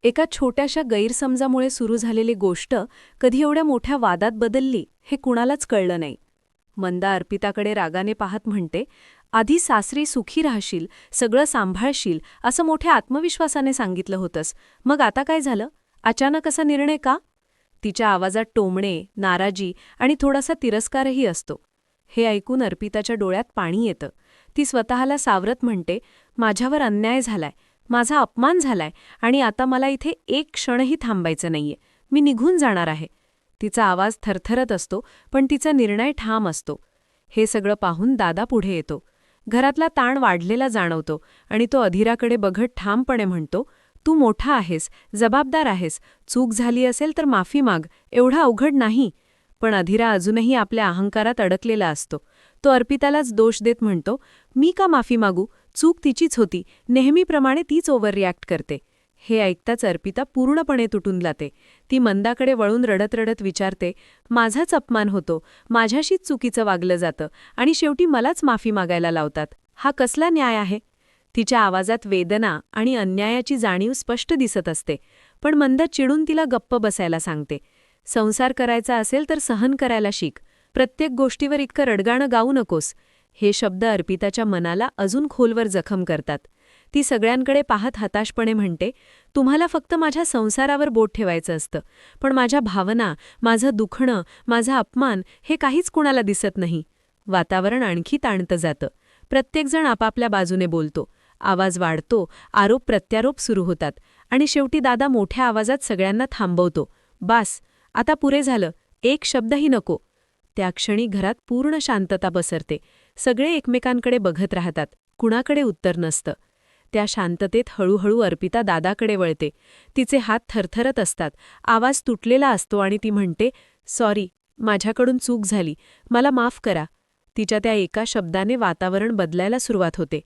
एका छोट्याशा गैरसमजामुळे सुरू झालेली गोष्ट कधी एवढ्या मोठ्या वादात बदलली हे कुणालाच कळलं नाही. मंदा अर्पिताकडे रागाने पाहत म्हणते, आधी सासरी सुखी राहशील, सगळं सांभाळशील असं मोठ्या आत्मविश्वासाने सांगितलं होतंस, मग आता काय झालं? अचानक असा निर्णय का? तिच्या आवाजात टोमणे, नाराजी आणि थोडासा तिरस्कारही असतो. हे ऐकून अर्पिताच्या डोळ्यात पाणी येतं. ती स्वतःला सावरत म्हणते, माझ्यावर अन्याय झालाय, माझा अपमान झालाय आणि आता मला इथे एक क्षणही थांबायचं नाहीये. मी निघून जाणार आहे. तिचा आवाज थरथरत असतो, पण तिचा निर्णय ठाम असतो. हे सगळं पाहून दादा पुढे येतो. घरातला ताण वाढलेला जाणवतो आणि तो अधीराकडे बघत ठामपणे म्हणतो, तू मोठा आहेस, जबाबदार आहेस, चूक झाली असेल तर माफी माग, एवढा अवघड नाही. पण अधीरा अजूनही आपल्या अहंकारात अडकलेला असतो. तो अर्पितालाच दोष देत म्हणतो, मी का माफी मागू? चूक तिचीच होती, नेहमीप्रमाणे तीच ओव्हर रिॲक्ट करते. हे ऐकताच अर्पिता पूर्णपणे तुटून जाते. ती मंदाकडे वळून रडत रडत विचारते, माझाच अपमान होतो, माझ्याशीच चुकीचं वागलं जातं आणि शेवटी मलाच माफी मागायला लावतात. हा कसला न्याय आहे? तिच्या आवाजात वेदना आणि अन्यायाची जाणीव स्पष्ट दिसत असते. पण मंदा चिडून तिला गप्प बसायला सांगते. संसार करायचा असेल तर सहन करायला शिक. प्रत्येक गोष्टीवर इतकं रडगाणं गाऊ नकोस. हे शब्द अर्पिताच्या मनाला अजून खोलवर जखम करतात. ती सगळ्यांकडे पाहत हताशपणे म्हणते, तुम्हाला फक्त माझ्या संसारावर बोट ठेवायचं असतं, पण माझ्या भावना, माझं दुखणं, माझा अपमान हे काहीच कुणाला दिसत नाही. वातावरण आणखी ताणतं जातं. प्रत्येकजण आपापल्या बाजूने बोलतो. आवाज वाढतो, आरोप प्रत्यारोप सुरू होतात आणि शेवटी दादा मोठ्या आवाजात सगळ्यांना थांबवतो. बास, आता पुरे झालं, एक शब्दही नको. त्या क्षणी घरात पूर्ण शांतता पसरते. सगळे एकमेकांकडे बघत राहतात. कुणाकडे उत्तर नसतं. त्या शांततेत हळूहळू अर्पिता दादाकडे वळते. तिचे हात थरथरत असतात, आवाज तुटलेला असतो आणि ती म्हणते, सॉरी, माझ्याकडून चूक झाली, मला माफ करा. तिच्या त्या एका शब्दाने वातावरण बदलायला सुरुवात होते.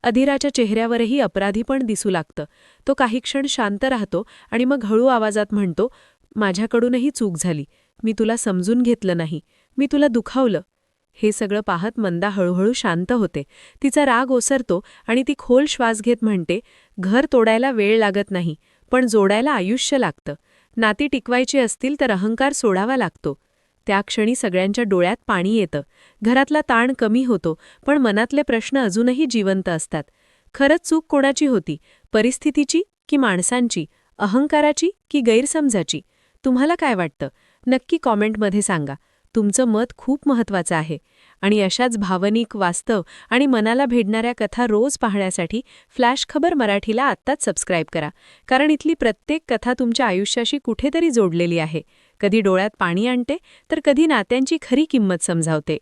अधीराच्या चेहऱ्यावरही अपराधीपण दिसू लागतं. तो काही क्षण शांत राहतो आणि मग हळू आवाजात म्हणतो, माझ्याकडूनही चूक झाली, मी तुला समजून घेतलं नाही, मी तुला दुखावलं. हे सगळं पाहत मंदा हळूहळू शांत होते. तिचा राग ओसरतो आणि ती खोल श्वास घेत म्हणते, घर तोडायला वेळ लागत नाही, पण जोडायला आयुष्य लागतं. नाती टिकवायची असतील तर अहंकार सोडावा लागतो. त्या क्षणी सगळ्यांच्या डोळ्यात पाणी येतं. घरातला ताण कमी होतो, पण मनातले प्रश्न अजूनही जिवंत असतात. खरंच चूक कोणाची होती? परिस्थितीची की माणसांची? अहंकाराची की गैरसमजाची? तुम्हाला काय वाटतं? नक्की कॉमेंटमध्ये सांगा. तुमचं मत खूप महत्त्वाचं आहे. आणि अशाच भावनिक, वास्तव आणि मनाला भेडणाऱ्या कथा रोज पाहण्यासाठी फ्लॅश खबर मराठीला आत्ताच सबस्क्राईब करा. कारण इथली प्रत्येक कथा तुमच्या आयुष्याशी कुठेतरी जोडलेली आहे. कधी डोळ्यात पाणी आणते, तर कधी नात्यांची खरी किंमत समजावते.